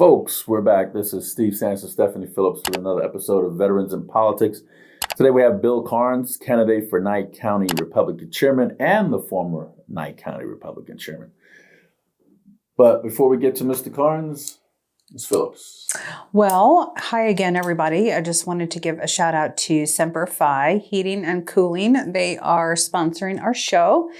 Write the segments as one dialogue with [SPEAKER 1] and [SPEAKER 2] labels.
[SPEAKER 1] Folks, we're back. This is Steve Sanchez, Stephanie Phillips with another episode of Veterans in Politics. Today we have Bill Carns, candidate for Knight County Republican Chairman and the former Knight County Republican Chairman. But before we get to Mr. Carns, Ms. Phillips.
[SPEAKER 2] Well, hi again, everybody. I just wanted to give a shout out to Semper Fi Heating and Cooling. They are sponsoring our show,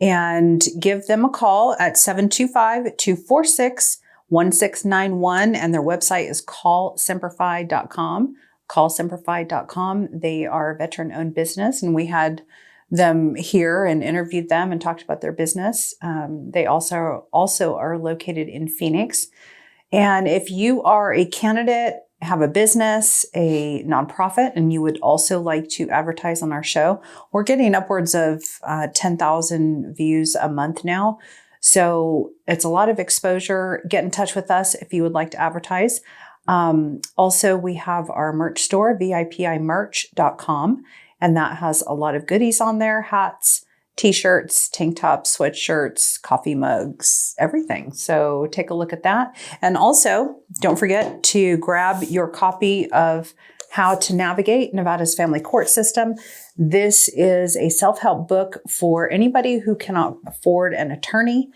[SPEAKER 2] and give them a call at 725-246-1691, and their website is callsemperfi.com. Callsemperfi.com. They are a veteran-owned business, and we had them here and interviewed them and talked about their business. They also are located in Phoenix. And if you are a candidate, have a business, a nonprofit, and you would also like to advertise on our show, we're getting upwards of 10,000 views a month now. So it's a lot of exposure. Get in touch with us if you would like to advertise. Also, we have our merch store, vipimerch.com, and that has a lot of goodies on there: hats, t-shirts, tank tops, sweatshirts, coffee mugs, everything. So take a look at that. And also, don't forget to grab your copy of How to Navigate Nevada's Family Court System. This is a self-help book for anybody who cannot afford an attorney,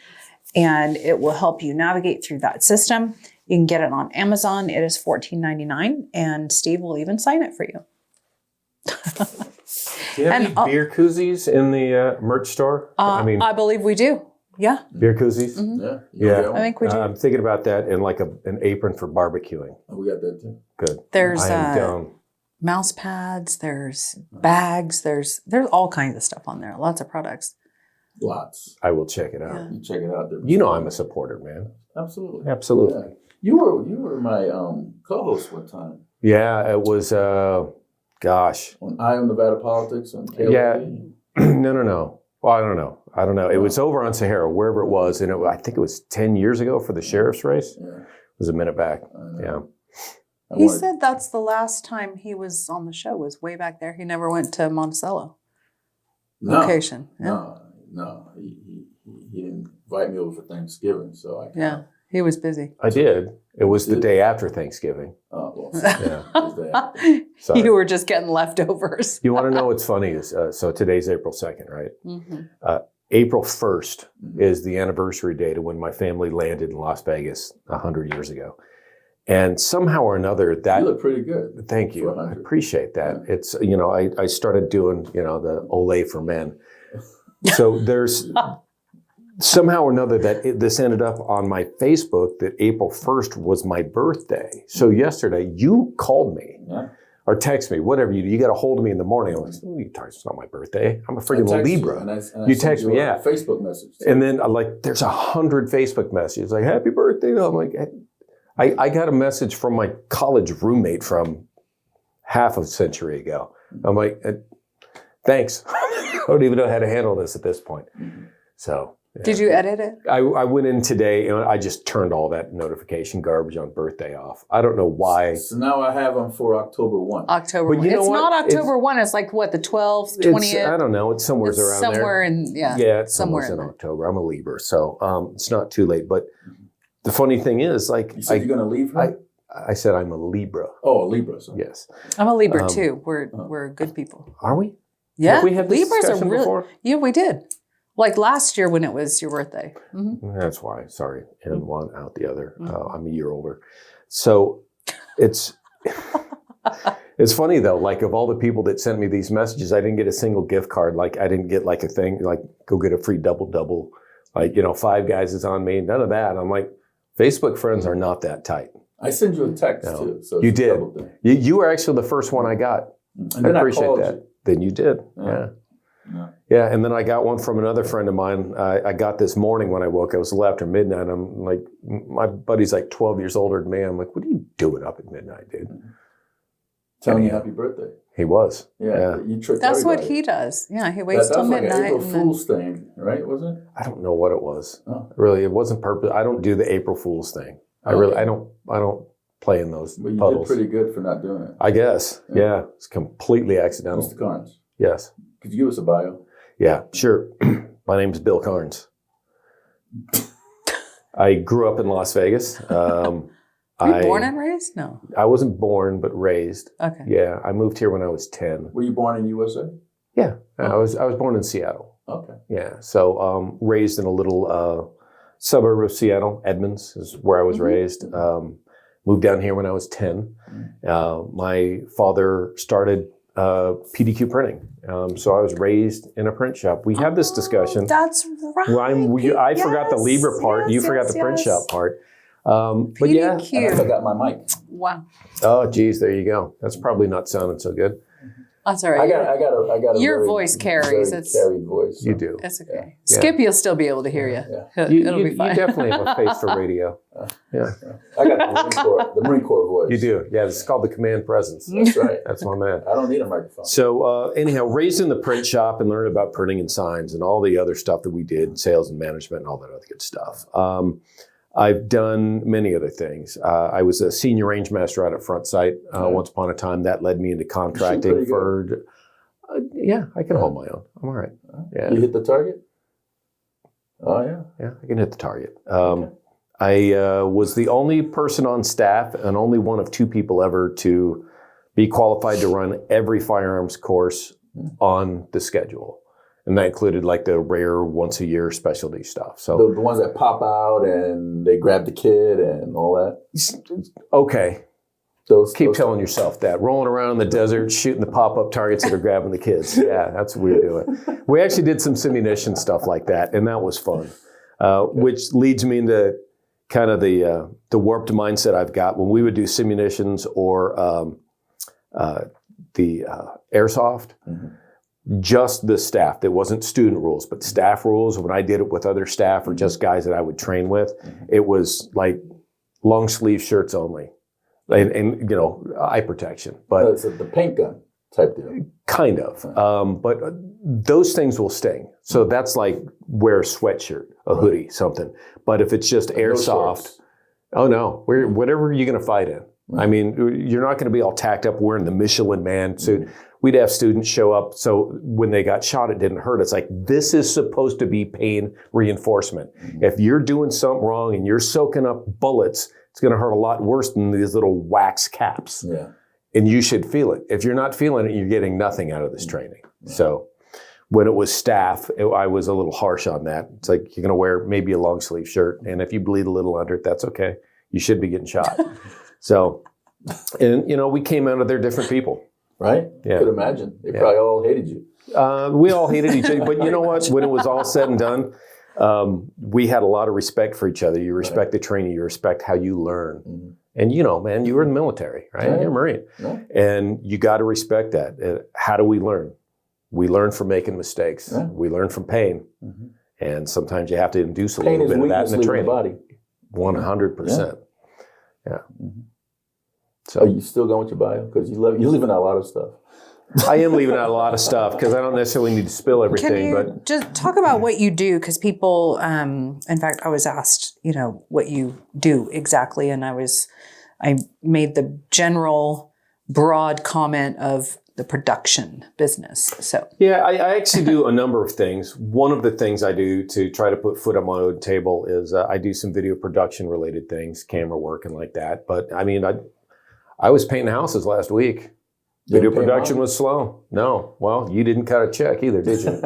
[SPEAKER 2] and it will help you navigate through that system. You can get it on Amazon. It is $14.99, and Steve will even sign it for you.
[SPEAKER 3] Do you have any beer koozies in the merch store?
[SPEAKER 2] I believe we do. Yeah.
[SPEAKER 3] Beer koozies?
[SPEAKER 2] Mm-hmm.
[SPEAKER 3] Yeah.
[SPEAKER 2] I think we do.
[SPEAKER 3] I'm thinking about that in like an apron for barbecuing.
[SPEAKER 1] Oh, we got that too.
[SPEAKER 3] Good.
[SPEAKER 2] There's mouse pads. There's bags. There's all kinds of stuff on there. Lots of products.
[SPEAKER 1] Lots.
[SPEAKER 3] I will check it out.
[SPEAKER 2] Yeah.
[SPEAKER 1] You check it out.
[SPEAKER 3] You know I'm a supporter, man.
[SPEAKER 1] Absolutely.
[SPEAKER 3] Absolutely.
[SPEAKER 1] Yeah. You were my co-host one time.
[SPEAKER 3] Yeah, it was. Gosh.
[SPEAKER 1] On Eye on Nevada Politics on KLP?
[SPEAKER 3] Yeah. No. Well, I don't know. It was over on Sahara, wherever it was. And I think it was 10 years ago for the sheriff's race.
[SPEAKER 1] Yeah.
[SPEAKER 3] It was a minute back. Yeah.
[SPEAKER 2] He said that's the last time he was on the show, was way back there. He never went to Monticello location.
[SPEAKER 1] No. He didn't invite me over for Thanksgiving, so I can't.
[SPEAKER 2] Yeah, he was busy.
[SPEAKER 3] I did. It was the day after Thanksgiving.
[SPEAKER 1] Oh, well.
[SPEAKER 3] Yeah.
[SPEAKER 1] Sorry.
[SPEAKER 2] You were just getting leftovers.
[SPEAKER 3] You want to know what's funny is, so today's April 2nd, right?
[SPEAKER 2] Mm-hmm.
[SPEAKER 3] April 1st is the anniversary date of when my family landed in Las Vegas 100 years ago. And somehow or anher that...
[SPEAKER 1] You look pretty good.
[SPEAKER 3] Thank you. I appreciate that. Yeah. It's, I started doing, the Olay for men. So there's... Somehow or another this ended up on my Facebook that April 1st was my birthday. So yesterday you called me or text me, whatever you do. You got a hold of me in the morning. I'm like, it's not my birthday. I'm a freaking Libra.
[SPEAKER 1] You
[SPEAKER 3] text me,
[SPEAKER 1] a Facebook message.
[SPEAKER 3] And then there's 100 Facebook messages like, happy birthday. And I'm like, I got a message from my college roommate from half a century ago. I'm like, thanks. I don't even know how to handle this at this point. So... Yeah.
[SPEAKER 2] Did you edit it?
[SPEAKER 3] I went in today and I just turned all that notification garbage on birthday off. I don't know why.
[SPEAKER 1] So now I have them for October 1.
[SPEAKER 2] October 1. It's not October 1. It's like what, the 12th, 20th?
[SPEAKER 3] I don't know. It's somewhere around there.
[SPEAKER 2] Somewhere in, yeah.
[SPEAKER 3] Yeah, it's somewhere in October. I'm a Libra, so it's not too late. But the funny thing is,
[SPEAKER 1] you said you're going to leave her?
[SPEAKER 3] I said I'm a Libra.
[SPEAKER 1] Oh, a Libra. Sorry.
[SPEAKER 3] Yes.
[SPEAKER 2] I'm a Libra too. We're good people.
[SPEAKER 3] Are we?
[SPEAKER 2] Yeah.
[SPEAKER 3] Have we had this
[SPEAKER 2] Libras
[SPEAKER 3] discussion
[SPEAKER 2] are really,
[SPEAKER 3] before?
[SPEAKER 2] Yeah, we did. Like last year when it was your birthday. Mm-hmm.
[SPEAKER 3] That's why. Sorry. In one, out the other. I'm a year older. So it's funny though, like of all the people that sent me these messages, I didn't get a single gift card. Like I didn't get like a thing, like go get a free double. Like, Five Guys is on me. None of that. I'm like, Facebook friends are not that tight.
[SPEAKER 1] I send you a text too. So
[SPEAKER 3] you did. You were actually the first one I got.
[SPEAKER 1] And then I appreciate that.
[SPEAKER 3] You. Then you did. Yeah, and then I got one from another friend of mine. I got this morning when I woke. It was a little after midnight. I'm like, my buddy's like 12 years older than me. I'm like, what are you doing up at midnight, dude?
[SPEAKER 1] Telling you happy birthday.
[SPEAKER 3] He was.
[SPEAKER 1] Yeah. You tricked
[SPEAKER 2] That's
[SPEAKER 1] everybody.
[SPEAKER 2] what he does. Yeah, he waits till midnight.
[SPEAKER 1] That's like an April Fool's thing, right? Wasn't it?
[SPEAKER 3] I don't know what it was. Oh. Really, it wasn't purpose. I don't do the April Fool's thing. I don't play in those
[SPEAKER 1] puddles.
[SPEAKER 3] But you
[SPEAKER 1] did pretty good for not doing it.
[SPEAKER 3] I guess. Yeah. It's completely accidental.
[SPEAKER 1] Mr. Carns.
[SPEAKER 3] Yes.
[SPEAKER 1] Could you give us a bio?
[SPEAKER 3] Yeah, sure. My name is Bill Carns. I grew up in Las Vegas.
[SPEAKER 2] Were you born and raised? No.
[SPEAKER 3] I wasn't born, but raised.
[SPEAKER 2] Okay.
[SPEAKER 3] Yeah, I moved here when I was 10.
[SPEAKER 1] Were you born in USA?
[SPEAKER 3] Yeah, I was born in Seattle.
[SPEAKER 1] Okay.
[SPEAKER 3] Yeah, so raised in a little suburb of Seattle. Edmonds is where I was raised. Moved down here when I was 10. My father started PDQ printing. So I was raised in a print shop. We had this discussion.
[SPEAKER 2] That's right.
[SPEAKER 3] Well, I forgot the Libra part. You forgot the print shop part. But yeah.
[SPEAKER 1] And I forgot my mic.
[SPEAKER 2] Wow.
[SPEAKER 3] Oh, geez, there you go. That's probably not sounding so good.
[SPEAKER 2] That's all right.
[SPEAKER 1] I got a
[SPEAKER 2] Your
[SPEAKER 1] very,
[SPEAKER 2] voice carries.
[SPEAKER 1] very
[SPEAKER 2] It's
[SPEAKER 1] carried voice.
[SPEAKER 3] You do.
[SPEAKER 2] It's okay.
[SPEAKER 3] Yeah.
[SPEAKER 2] Skip, you'll still be able to hear you.
[SPEAKER 1] Yeah.
[SPEAKER 2] It'll be fine.
[SPEAKER 3] You definitely have a face for radio. Yeah.
[SPEAKER 1] I got the Marine Corps voice.
[SPEAKER 3] You do. Yeah, it's called the command presence.
[SPEAKER 1] That's right.
[SPEAKER 3] That's my man.
[SPEAKER 1] I don't need a microphone.
[SPEAKER 3] So anyhow, raised in the print shop and learned about printing and signs and all the other stuff that we did, sales and management and all that other good stuff. I've done many other things. I was a senior range master out at Front Sight once upon a time. That led me into contracting for... yeah, I can hold my own. I'm all right. Yeah.
[SPEAKER 1] You hit the target? Oh, yeah.
[SPEAKER 3] Yeah, I can hit the target. I was the only person on staff and only one of 2 people ever to be qualified to run every firearms course on the schedule. And that included like the rare once a year specialty stuff. So
[SPEAKER 1] the ones that pop out and they grab the kid and all that?
[SPEAKER 3] Okay. Keep telling
[SPEAKER 1] those
[SPEAKER 3] yourself that. Rolling around in the desert, shooting the pop-up targets that are grabbing the kids. Yeah, that's what we were doing. We actually did some simunition stuff like that, and that was fun. Which leads me into kind of the warped mindset I've got. When we would do simunitions or the airsoft, just the staff. There wasn't student rules, but staff rules. When I did it with other staff or just guys that I would train with, it was like long sleeve shirts only. And you know, eye protection, but
[SPEAKER 1] it's the paint gun type deal.
[SPEAKER 3] Kind of. But those things will sting. So that's like wear a sweatshirt, a hoodie, something. But if it's just airsoft, oh no, whatever you're going to fight in. I mean, you're not going to be all tacked up wearing the Michelin Man suit. We'd have students show up. So when they got shot, it didn't hurt. It's like, this is supposed to be pain reinforcement. If you're doing something wrong and you're soaking up bullets, it's going to hurt a lot worse than these little wax caps. Yeah. And you should feel it. If you're not feeling it, you're getting nothing out of this training. Yeah. So when it was staff, I was a little harsh on that. It's like, you're going to wear maybe a long sleeve shirt. And if you bleed a little under it, that's okay. You should be getting shot. So, and you know, we came out of there different people.
[SPEAKER 1] Right?
[SPEAKER 3] Yeah.
[SPEAKER 1] Could imagine. They probably all hated you.
[SPEAKER 3] We all hated each other. But you know what? When it was all said and done, we had a lot of respect for each other. You respect the training. You respect how you learn. And you know, man, you were in the military, right? Yeah. You're a Marine. Yeah. And you got to respect that. How do we learn? We learn from making mistakes. Yeah. We learn from pain. And sometimes you have to induce a little bit of that in the training.
[SPEAKER 1] Body.
[SPEAKER 3] 100%. Yeah.
[SPEAKER 1] So are you still going with your bio? Because you're leaving out a lot of stuff.
[SPEAKER 3] I am leaving out a lot of stuff because I don't necessarily need to spill everything.
[SPEAKER 2] Can you
[SPEAKER 3] but
[SPEAKER 2] just talk about what you do? Because people, in fact, I was asked, you know, what you do exactly, and I made the general, broad comment of the production business. So
[SPEAKER 3] yeah, I actually do a number of things. One of the things I do to try to put food on my own table is I do some video production related things, camera work and like that. But I mean, I was painting houses last week. Video production was slow. No. Well, you didn't cut a check either, did you?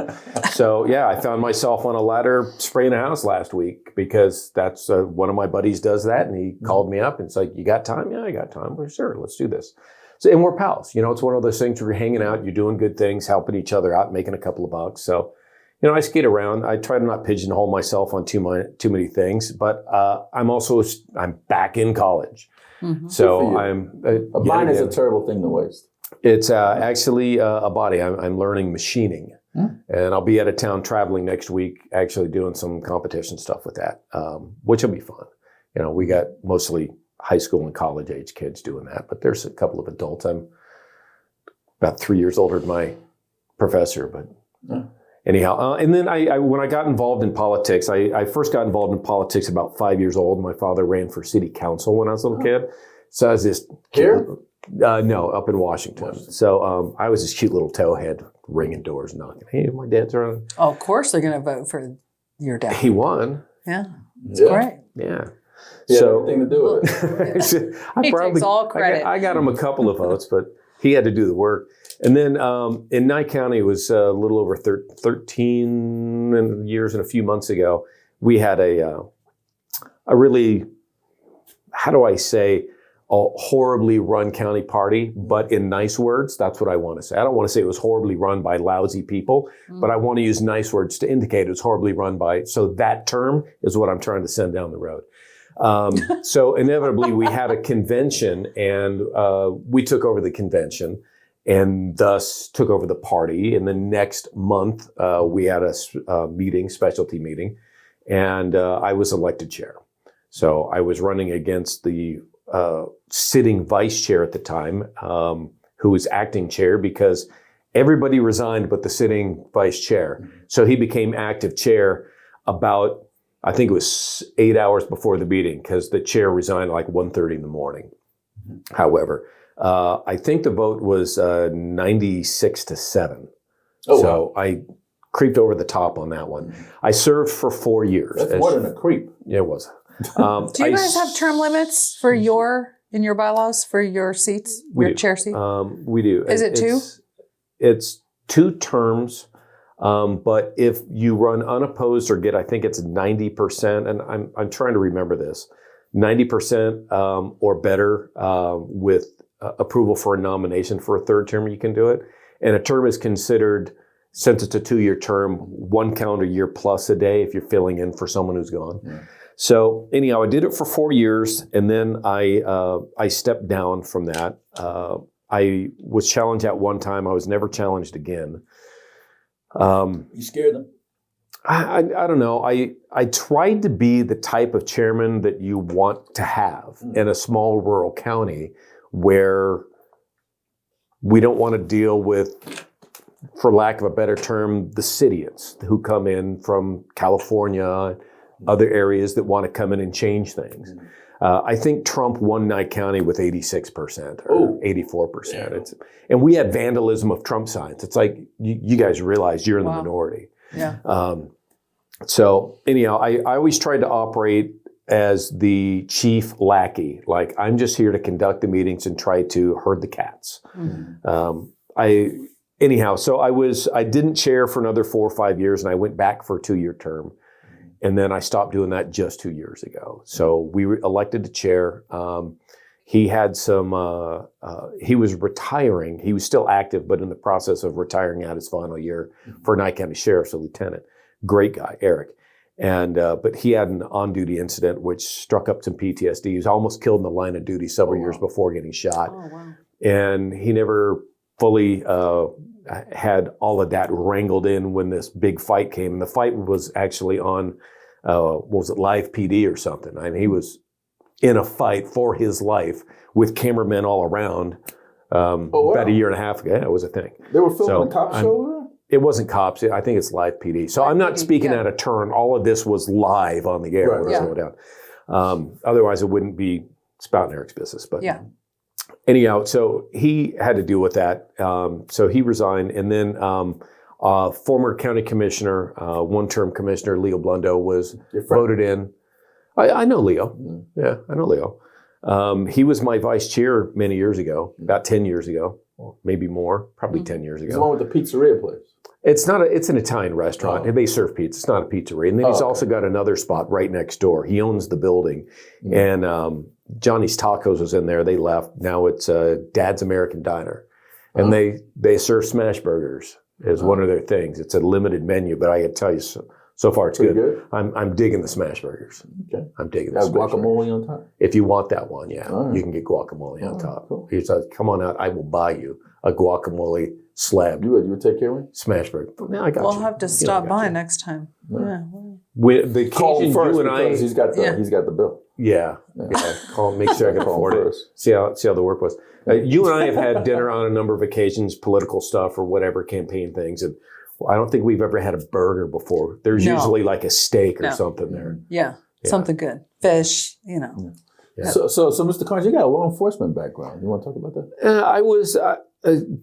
[SPEAKER 3] So, yeah, I found myself on a ladder spraying a house last week because that's one of my buddies does that. And he called me up and it's like, you got time? Yeah, I got time. Well, sure, let's do this. So, and we're pals. You know, it's one of those things where you're hanging out, you're doing good things, helping each other out, making a couple of bucks. So, you know, I skate around. I try to not pigeonhole myself on too many things. But I'm back in college. So
[SPEAKER 1] mine is a terrible thing to waste.
[SPEAKER 3] It's actually a body. I'm learning machining. And I'll be out of town traveling next week, actually doing some competition stuff with that, which will be fun. You know, we got mostly high school and college age kids doing that, but there's a couple of adults. I'm about 3 years older than my professor, but anyhow. And then when I got involved in politics, I first got involved in politics about 5 years old. My father ran for city council when I was a little kid. So I was this
[SPEAKER 1] here?
[SPEAKER 3] No, up in Washington. So I was this cute little towhead ringing doors, knocking. Hey, my dad's around.
[SPEAKER 2] Oh, of course they're going to vote for your dad.
[SPEAKER 3] He won.
[SPEAKER 2] Yeah, that's great.
[SPEAKER 3] Yeah.
[SPEAKER 1] He had
[SPEAKER 3] So
[SPEAKER 1] everything to do with it.
[SPEAKER 2] He takes all credit.
[SPEAKER 3] I got him a couple of votes, but he had to do the work. And then in Nye County, it was a little over 13 years and a few months ago, we had a really, how do I say, a horribly run county party, but in nice words, that's what I want to say. I don't want to say it was horribly run by lousy people, but I want to use nice words to indicate it was horribly run by. So that term is what I'm trying to send down the road. So inevitably we had a convention, and we took over the convention and thus took over the party. And the next month we had a meeting, specialty meeting, and I was elected chair. So I was running against the sitting vice chair at the time, who was acting chair because everybody resigned but the sitting vice chair. So he became active chair about, I think it was 8 hours before the meeting, because the chair resigned like 1:30 in the morning. However, I think the vote was 96-7.
[SPEAKER 1] Oh,
[SPEAKER 3] so
[SPEAKER 1] wow.
[SPEAKER 3] I creeped over the top on that one. I served for 4 years.
[SPEAKER 1] That's more than a creep.
[SPEAKER 3] Yeah, it was.
[SPEAKER 2] Do you guys have term limits for in your bylaws for your seats, your chair seat?
[SPEAKER 3] We do.
[SPEAKER 2] Is it two?
[SPEAKER 3] It's 2 terms, but if you run unopposed or get, I think it's 90%, and I'm trying to remember this, 90% or better with approval for a nomination for a third term, you can do it. And a term is considered, since it's a 2-year term, 1 calendar year plus a day if you're filling in for someone who's gone. Yeah. So anyhow, I did it for 4 years, and then I stepped down from that. I was challenged at one time. I was never challenged again.
[SPEAKER 1] You scared them?
[SPEAKER 3] I don't know. I tried to be the type of chairman that you want to have in a small rural county where we don't want to deal with, for lack of a better term, the cityans who come in from California, other areas that want to come in and change things. I think Trump won Nye County with 86% or 84%. And we had vandalism of Trump signs. It's like, you guys realize you're in the minority.
[SPEAKER 2] Yeah.
[SPEAKER 3] So anyhow, I always tried to operate as the chief lackey. Like, I'm just here to conduct the meetings and try to herd the cats. So I didn't chair for another 4 or 5 years, and I went back for a 2-year term. And then I stopped doing that just 2 years ago. So we elected the chair. He had he was retiring. He was still active, but in the process of retiring out his final year for Nye County Sheriff's a lieutenant. Great guy, Eric. And but he had an on-duty incident which struck up some PTSD. He was almost killed in the line of duty several years before getting shot. Oh, wow. And he never fully had all of that wrangled in when this big fight came. And the fight was actually on, Live PD or something. I mean, he was in a fight for his life with cameramen all around about a year and a half ago. Yeah, it was a thing.
[SPEAKER 1] They were filming cop shows?
[SPEAKER 3] It wasn't cops. I think it's Live PD. So I'm not speaking out of turn. All of this was live on the air. Otherwise, it wouldn't be spouting Eric's business. But anyhow, so he had to deal with that. So he resigned. And then former county commissioner, one-term commissioner, Leo Blundo, was voted in. I know Leo. Yeah, I know Leo. He was my vice chair many years ago, about 10 years ago, or maybe more, probably 10 years ago.
[SPEAKER 1] It's the one with the pizzeria place.
[SPEAKER 3] It's not. It's an Italian restaurant. They serve pizza. It's not a pizzeria. And then he's also got another spot right next door. He owns the building. And Johnny's Tacos was in there. They left. Now it's Dad's American Diner. And they serve smash burgers as one of their things. It's a limited menu, but I can tell you, so far it's good. I'm digging the smash burgers. Okay. I'm digging the smash
[SPEAKER 1] guacamole on top?
[SPEAKER 3] If you want that one, you can get guacamole on top. Cool. He says, come on out. I will buy you a guacamole slab.
[SPEAKER 1] You would take care of me?
[SPEAKER 3] Smash burger. Yeah, I got
[SPEAKER 2] We'll have to stop by next time.
[SPEAKER 3] Yeah. With the occasion
[SPEAKER 1] first,
[SPEAKER 3] you and I,
[SPEAKER 1] he's got the bill.
[SPEAKER 3] Yeah. Call him, make sure I can afford it. See how the work was. You and I have had dinner on a number of occasions, political stuff or whatever, campaign things, and I don't think we've ever had a burger before. There's usually like a steak or something there.
[SPEAKER 2] Yeah, something good. Fish,
[SPEAKER 1] Yeah. So, Mr. Carns, you got a law enforcement background. You want to talk about that?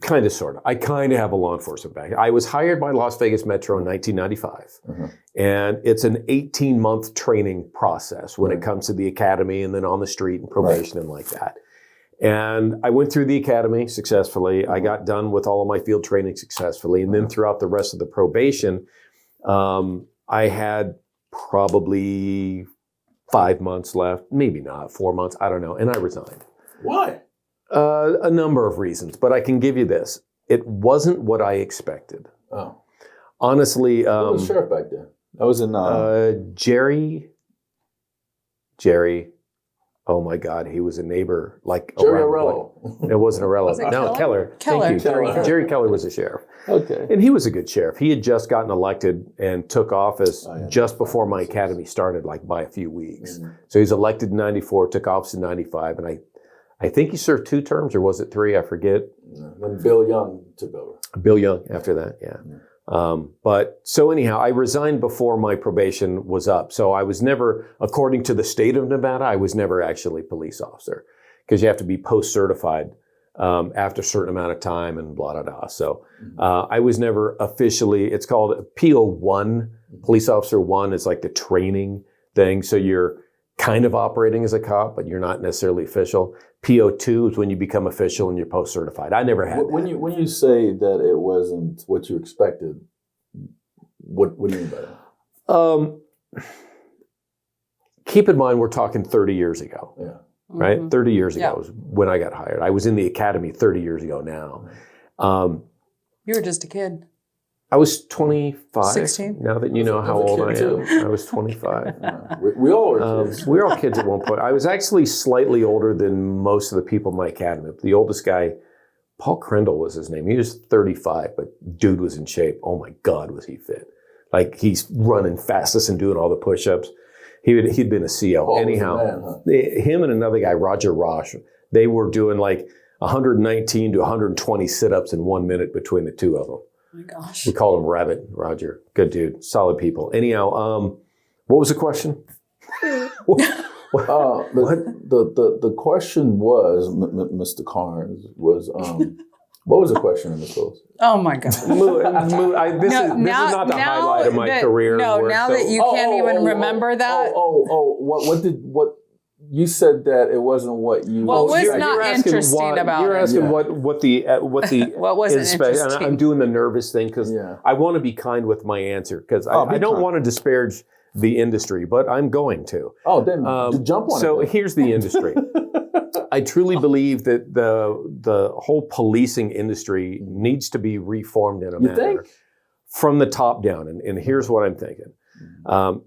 [SPEAKER 3] Kind of, sort of. I kind of have a law enforcement background. I was hired by Las Vegas Metro in 1995. And it's an 18-month training process when it comes to the academy and then on the street and probation and like that. And I went through the academy successfully. I got done with all of my field training successfully. And then throughout the rest of the probation, I had probably 5 months left, maybe not, 4 months, I don't know. And I resigned.
[SPEAKER 1] Why?
[SPEAKER 3] A number of reasons, but I can give you this. It wasn't what I expected.
[SPEAKER 1] Oh.
[SPEAKER 3] Honestly.
[SPEAKER 1] Who was the sheriff back then? That was in...
[SPEAKER 3] Jerry. Oh my God, he was a neighbor. Like
[SPEAKER 1] Jerry Arello.
[SPEAKER 3] It wasn't Arello.
[SPEAKER 2] Was it
[SPEAKER 3] No, Keller.
[SPEAKER 2] Keller.
[SPEAKER 3] Thank you. Jerry Keller was a sheriff.
[SPEAKER 1] Okay.
[SPEAKER 3] And he was a good sheriff. He had just gotten elected and took office just before my academy started, like by a few weeks. So he was elected in 94, took office in 95, and I think he served 2 terms, or was it 3? I forget.
[SPEAKER 1] Then Bill Young took over.
[SPEAKER 3] Bill Young after that, yeah. But so anyhow, I resigned before my probation was up. So I was never, according to the state of Nevada, I was never actually a police officer because you have to be post-certified after a certain amount of time and blah, blah, blah. So I was never officially, it's called PO1, Police Officer 1 is like the training thing. So you're kind of operating as a cop, but you're not necessarily official. PO2 is when you become official and you're post-certified. I never had
[SPEAKER 1] when
[SPEAKER 3] that.
[SPEAKER 1] you say that it wasn't what you expected, what do you mean by that?
[SPEAKER 3] Keep in mind, we're talking 30 years ago.
[SPEAKER 1] Yeah.
[SPEAKER 3] Right? 30 years ago was when I got hired. I was in the academy 30 years ago now.
[SPEAKER 2] You were just a kid.
[SPEAKER 3] I was 25.
[SPEAKER 2] 16?
[SPEAKER 3] Now that you know how old I am. I was 25.
[SPEAKER 1] We all were kids.
[SPEAKER 3] We were all kids at one point. I was actually slightly older than most of the people in my academy. The oldest guy, Paul Crendel was his name. He was 35, but dude was in shape. Oh my God, was he fit. Like he's running fastest and doing all the push-ups. He'd been a CO.
[SPEAKER 1] Paul
[SPEAKER 3] Anyhow,
[SPEAKER 1] was a man,
[SPEAKER 3] him and another guy, Roger Roche, they were doing like 119 to 120 sit-ups in 1 minute between the two of them.
[SPEAKER 2] Oh my gosh.
[SPEAKER 3] We called him Rabbit, Roger. Good dude. Solid people. Anyhow, what was the question?
[SPEAKER 1] The question was, Mr. Carns, was what was the question in the close?
[SPEAKER 2] Oh my God.
[SPEAKER 3] This is not the highlight of my career.
[SPEAKER 2] No, now that you can't even remember that.
[SPEAKER 1] What you said that it wasn't what you.
[SPEAKER 2] What was not interesting about it?
[SPEAKER 3] You're asking what the
[SPEAKER 2] what wasn't interesting.
[SPEAKER 3] And I'm doing the nervous thing because I want to be kind with my answer because I don't want to disparage the industry, but I'm going to.
[SPEAKER 1] Oh, then jump on it.
[SPEAKER 3] So here's the industry. I truly believe that the whole policing industry needs to be reformed in a manner from the top down. And here's what I'm thinking.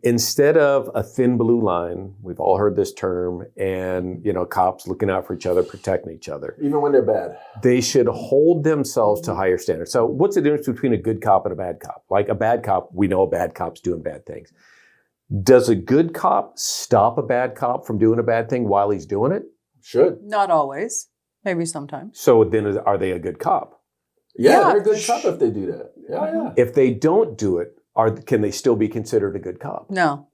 [SPEAKER 3] Instead of a thin blue line, we've all heard this term, and cops looking out for each other, protecting each other.
[SPEAKER 1] Even when they're bad.
[SPEAKER 3] They should hold themselves to higher standards. So what's the difference between a good cop and a bad cop? Like a bad cop, we know a bad cop's doing bad things. Does a good cop stop a bad cop from doing a bad thing while he's doing it?
[SPEAKER 1] Should.
[SPEAKER 2] Not always. Maybe sometimes.
[SPEAKER 3] So then are they a good cop?
[SPEAKER 1] Yeah, they're a good cop if they do that. Yeah.
[SPEAKER 3] If they don't do it, can they still be considered a good cop?
[SPEAKER 2] No.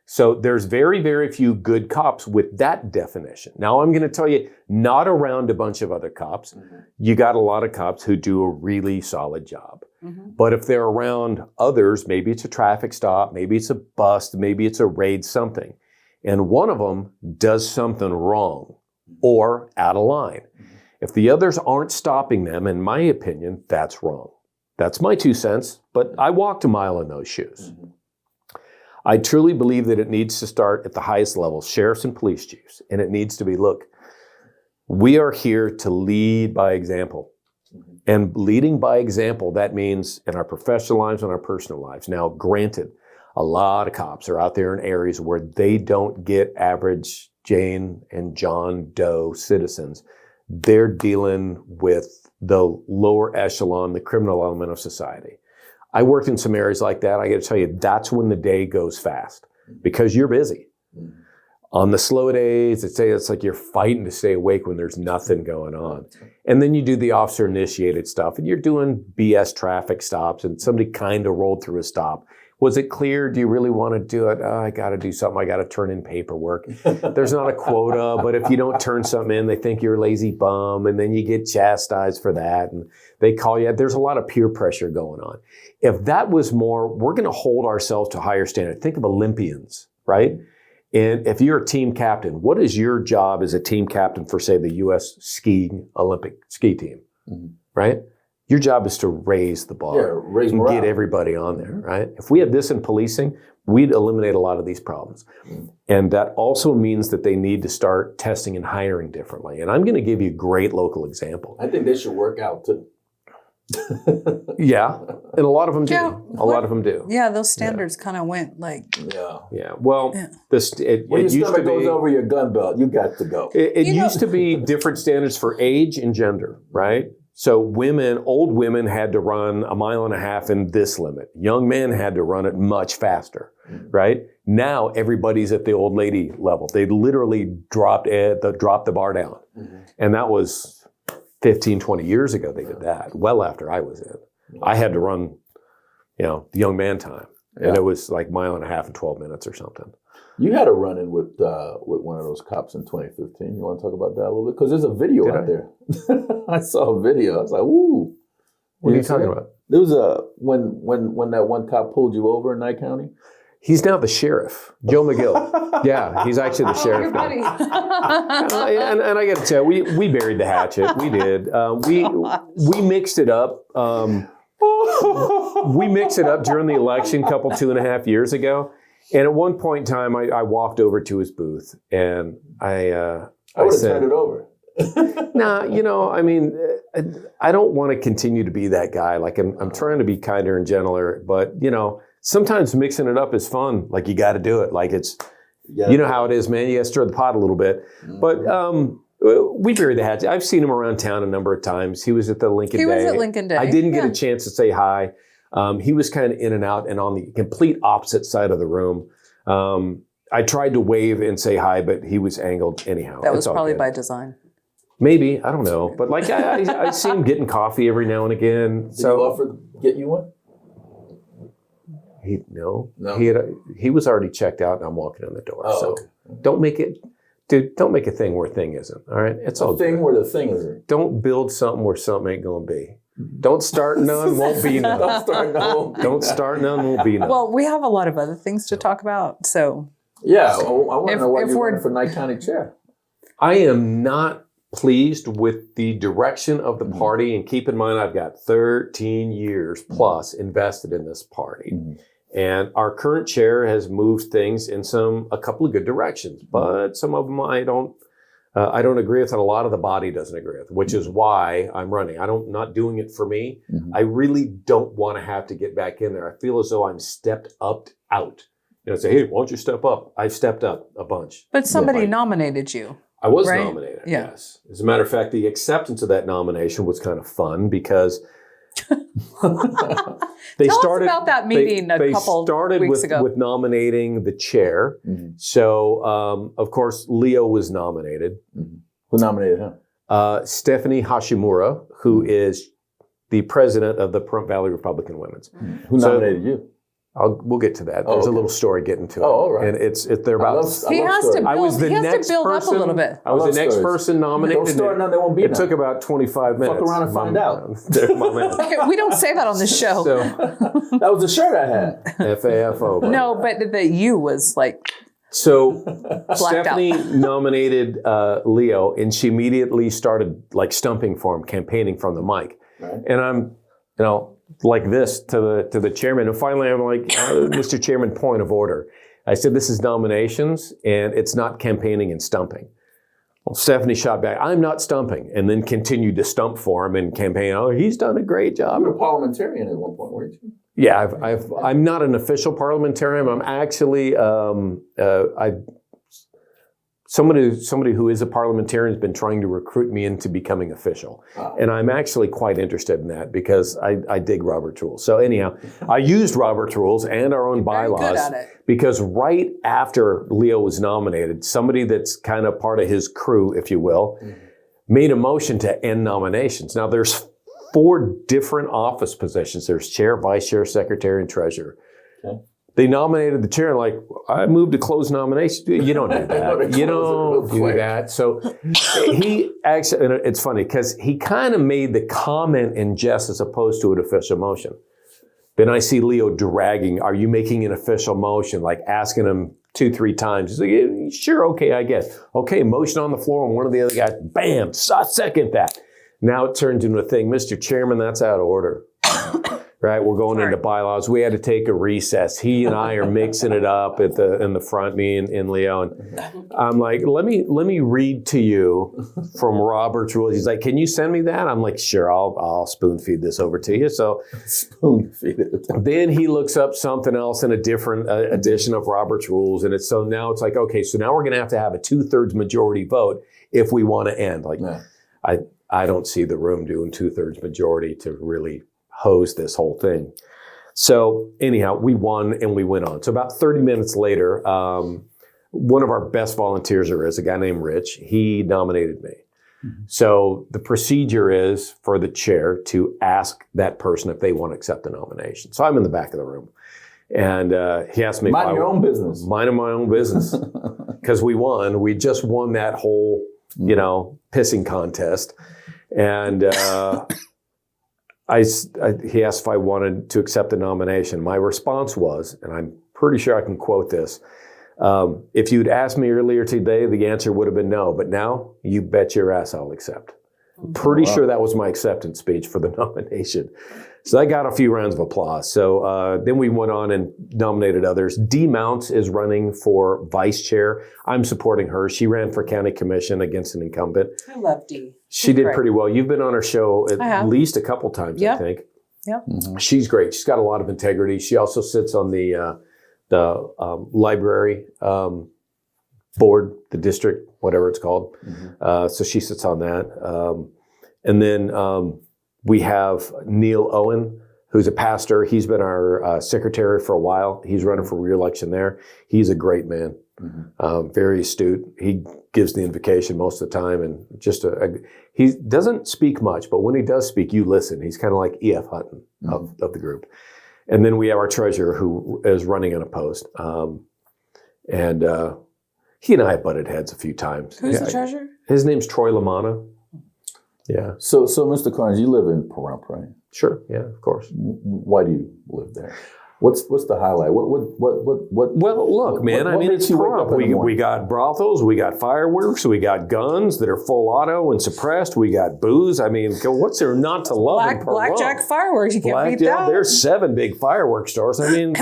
[SPEAKER 3] So there's very, very few good cops with that definition. Now I'm going to tell you, not around a bunch of other cops. You got a lot of cops who do a really solid job. But if they're around others, maybe it's a traffic stop, maybe it's a bust, maybe it's a raid, something. And one of them does something wrong or out of line. If the others aren't stopping them, in my opinion, that's wrong. That's my 2 cents, but I walked a mile in those shoes. I truly believe that it needs to start at the highest level, sheriffs and police chiefs. And it needs to be, look, we are here to lead by example. And leading by example, that means in our professional lives and our personal lives. Now, granted, a lot of cops are out there in areas where they don't get average Jane and John Doe citizens. They're dealing with the lower echelon, the criminal element of society. I worked in some areas like that. I got to tell you, that's when the day goes fast because you're busy. On the slow days, it's like you're fighting to stay awake when there's nothing going on. And then you do the officer-initiated stuff, and you're doing BS traffic stops, and somebody kind of rolled through a stop. Was it clear? Do you really want to do it? Oh, I got to do something. I got to turn in paperwork. There's not a quota, but if you don't turn something in, they think you're a lazy bum, and then you get chastised for that, and they call you. There's a lot of peer pressure going on. If that was more, we're going to hold ourselves to a higher standard. Think of Olympians, right? And if you're a team captain, what is your job as a team captain for, say, the U.S. Olympic ski team, right? Your job is to raise the bar and get everybody on there, right? If we had this in policing, we'd eliminate a lot of these problems. And that also means that they need to start testing and hiring differently. And I'm going to give you a great local example.
[SPEAKER 1] I think they should work out too.
[SPEAKER 3] Yeah, and a lot of them do.
[SPEAKER 2] Yeah.
[SPEAKER 3] A lot of them do.
[SPEAKER 2] Yeah, those standards kind of went like.
[SPEAKER 3] Yeah. Well, it
[SPEAKER 1] when your
[SPEAKER 3] used
[SPEAKER 1] stomach
[SPEAKER 3] to be,
[SPEAKER 1] goes over your gun belt, you got to go.
[SPEAKER 3] It used to be different standards for age and gender, right? So old women had to run 1.5 miles in this limit. Young men had to run it much faster, right? Now everybody's at the old lady level. They literally dropped the bar down. And that was 15, 20 years ago they did that, well after I was in. I had to run, the young man time. And it was like 1.5 miles in 12 minutes or something.
[SPEAKER 1] You had a run-in with one of those cops in 2015. You want to talk about that a little bit? Because there's a video out there. I saw a video. I was like, ooh.
[SPEAKER 3] What are you talking about?
[SPEAKER 1] There was when that one cop pulled you over in Nye County.
[SPEAKER 3] He's now the sheriff, Joe McGill. Yeah, he's actually the sheriff now. And I got to tell you, we buried the hatchet. We did. We mixed it up. We mixed it up during the election 2.5 years ago. And at one point in time, I walked over to his booth and I
[SPEAKER 1] would have
[SPEAKER 3] said,
[SPEAKER 1] turned it over.
[SPEAKER 3] I don't want to continue to be that guy. Like I'm trying to be kinder and gentler, but sometimes mixing it up is fun. Like you got to do it. Like it's, how it is, man. You got to stir the pot a little bit. But we buried the hatchet. I've seen him around town a number of times. He was at the Lincoln Day.
[SPEAKER 2] He was at Lincoln Day.
[SPEAKER 3] I didn't get a chance to say hi. He was kind of in and out and on the complete opposite side of the room. I tried to wave and say hi, but he was angled anyhow.
[SPEAKER 2] That was probably by design.
[SPEAKER 3] Maybe, I don't know. But like I see him getting coffee every now and again.
[SPEAKER 1] Did you offer to get you one?
[SPEAKER 3] No.
[SPEAKER 1] He
[SPEAKER 3] was already checked out and I'm walking in the door.
[SPEAKER 1] Oh,
[SPEAKER 3] so
[SPEAKER 1] okay.
[SPEAKER 3] Don't make a thing where a thing isn't. All right? It's all
[SPEAKER 1] thing
[SPEAKER 3] good.
[SPEAKER 1] where the thing isn't.
[SPEAKER 3] Don't build something where something ain't going to be. Don't start none, won't be none. Don't start none, won't be none.
[SPEAKER 2] Well, we have a lot of other things to talk about. So
[SPEAKER 1] yeah, I want to know why you're running for Nye County chair.
[SPEAKER 3] I am not pleased with the direction of the party, and keep in mind I've got 13 years plus invested in this party. And our current chair has moved things in a couple of good directions, but some of them I don't agree with, and a lot of the body doesn't agree with, which is why I'm running. I'm not doing it for me. I really don't want to have to get back in there. I feel as though I'm stepped out. Say, hey, why don't you step up? I've stepped up a bunch.
[SPEAKER 2] But somebody nominated you.
[SPEAKER 3] I was
[SPEAKER 2] right?
[SPEAKER 3] nominated,
[SPEAKER 2] Yeah.
[SPEAKER 3] yes. As a matter of fact, the acceptance of that nomination was kind of fun because they started
[SPEAKER 2] about that meeting a couple weeks ago.
[SPEAKER 3] with nominating the chair. So, of course, Leo was nominated.
[SPEAKER 1] Who nominated him?
[SPEAKER 3] Stephanie Hashimura, who is the president of the Pahrump Valley Republican Women's.
[SPEAKER 1] Who nominated you?
[SPEAKER 3] We'll get to that. There's a little story getting to it.
[SPEAKER 1] Oh, all right.
[SPEAKER 3] And they're about.
[SPEAKER 2] He has to build up a little bit.
[SPEAKER 3] I was the next person nominated.
[SPEAKER 1] Don't start none, they won't be
[SPEAKER 3] It took about 25 minutes.
[SPEAKER 1] Fuck around and find out.
[SPEAKER 2] Okay, we don't say that on the show.
[SPEAKER 3] So,
[SPEAKER 1] that was the shirt I had.
[SPEAKER 3] FAFO.
[SPEAKER 2] No, but the U was like.
[SPEAKER 3] So
[SPEAKER 2] Stephanie
[SPEAKER 3] nominated Leo, and she immediately started like stumping for him, campaigning from the mic.
[SPEAKER 1] Right.
[SPEAKER 3] And I'm, like this to the chairman. And finally, I'm like, Mr. Chairman, point of order. I said, this is nominations, and it's not campaigning and stumping. Well, Stephanie shot back, I'm not stumping, and then continued to stump for him and campaign. Oh, he's done a great job.
[SPEAKER 1] You were a parliamentarian at one point, weren't you?
[SPEAKER 3] Yeah, I'm not an official parliamentarian. I'm actually somebody who is a parliamentarian has been trying to recruit me into becoming official. Wow. And I'm actually quite interested in that because I dig Robert's rules. So anyhow, I used Robert's rules and our own bylaws
[SPEAKER 2] very good at it.
[SPEAKER 3] Because right after Leo was nominated, somebody that's kind of part of his crew, if you will, made a motion to end nominations. Now there's 4 different office positions. There's chair, vice chair, secretary, and treasurer.
[SPEAKER 1] Okay.
[SPEAKER 3] They nominated the chair, and like, I moved to close nomination. You don't do that. You don't do that. So he actually, and it's funny because he kind of made the comment in jest as opposed to an official motion. Then I see Leo dragging, are you making an official motion? Like asking him 2-3 times. He's like, yeah, sure, okay, I guess. Okay, motion on the floor, and one of the other guys, bam, second that. Now it turns into a thing. Mr. Chairman, that's out of order. Right, we're going into bylaws. We had to take a recess. He and I are mixing it up in the front, me and Leo. And I'm like, let me read to you from Robert's rules. He's like, can you send me that? I'm like, sure, I'll spoon feed this over to you. So
[SPEAKER 1] Spoon feed it.
[SPEAKER 3] then he looks up something else in a different edition of Robert's rules, and so now it's like, okay, so now we're going to have a 2/3 majority vote if we want to end. Like,
[SPEAKER 1] Yeah.
[SPEAKER 3] I don't see the room doing 2/3 majority to really hose this whole thing. So anyhow, we won and we went on. So about 30 minutes later, one of our best volunteers there is, a guy named Rich, he nominated me. Mm-hmm. So the procedure is for the chair to ask that person if they want to accept the nomination. So I'm in the back of the room. And he asked me,
[SPEAKER 1] Mind your own business.
[SPEAKER 3] Minding my own business. Because we won. We just won that whole, pissing contest. And he asked if I wanted to accept the nomination. My response was, and I'm pretty sure I can quote this, if you'd asked me earlier today, the answer would have been no. But now, you bet your ass I'll accept. Pretty sure that was my acceptance speech for the nomination. So I got a few rounds of applause. So then we went on and nominated others. Dee Mounts is running for vice chair. I'm supporting her. She ran for county commission against an incumbent.
[SPEAKER 2] I love Dee.
[SPEAKER 3] She did pretty well. You've been on her show at least a couple times, I think.
[SPEAKER 2] Yep.
[SPEAKER 3] Mm-hmm. She's great. She's got a lot of integrity. She also sits on the library board, the district, whatever it's called. Mm-hmm. So she sits on that. And then we have Neil Owen, who's a pastor. He's been our secretary for a while. He's running for re-election there. He's a great man, very astute. He gives the invocation most of the time, and just he doesn't speak much, but when he does speak, you listen. He's kind of like E.F. Hutton of the group. And then we have our treasurer, who is running unopposed. And he and I have butted heads a few times.
[SPEAKER 2] Who's the treasurer?
[SPEAKER 3] His name's Troy Lamanna. Yeah.
[SPEAKER 1] So Mr. Carns, you live in Pahrump, right?
[SPEAKER 3] Sure. Yeah, of course.
[SPEAKER 1] Why do you live there? What's the highlight? What?
[SPEAKER 3] Well, look, man. I mean, it's Pahrump. We got brothels, we got fireworks, we got guns that are full auto and suppressed. We got booze. I mean, what's there not to love in Pahrump?
[SPEAKER 2] Blackjack fireworks. You can't beat that.
[SPEAKER 3] There's 7 big fireworks stores. I mean,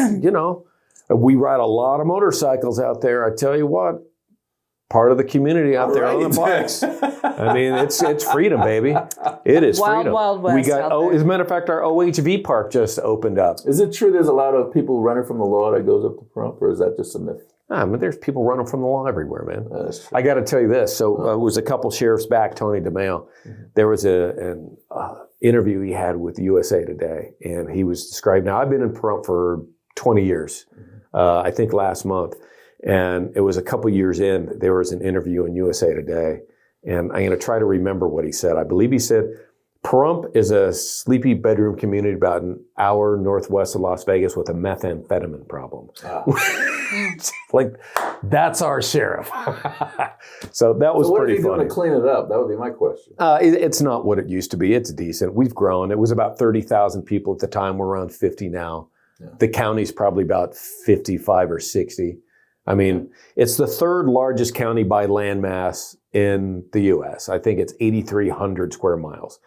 [SPEAKER 3] we ride a lot of motorcycles out there. I tell you what. Part of the community out there on the bikes. I mean, it's freedom, baby. It is freedom.
[SPEAKER 2] Wild West.
[SPEAKER 3] We got as a matter of fact, our OHV park just opened up.
[SPEAKER 1] Is it true there's a lot of people running from the law that goes up to Pahrump, or is that just a myth?
[SPEAKER 3] But there's people running from the law everywhere, man.
[SPEAKER 1] That's true.
[SPEAKER 3] I got to tell you this. So it was a couple sheriffs back, Tony DeMaio. Mm-hmm. There was an interview he had with USA Today, and he was describing. Now, I've been in Pahrump for 20 years. I think last month. And it was a couple years in, there was an interview in USA Today, and I'm going to try to remember what he said. I believe he said, Pahrump is a sleepy bedroom community about an hour northwest of Las Vegas with a methamphetamine problem. Like, that's our sheriff. So that was pretty funny. What are you doing
[SPEAKER 1] to clean it up? That would be my question.
[SPEAKER 3] It's not what it used to be. It's decent. We've grown. It was about 30,000 people at the time. We're around 50 now. Yeah. The county's probably about 55 or 60. I mean, it's the 3rd largest county by land mass in the U.S. I think it's 8,300 square miles.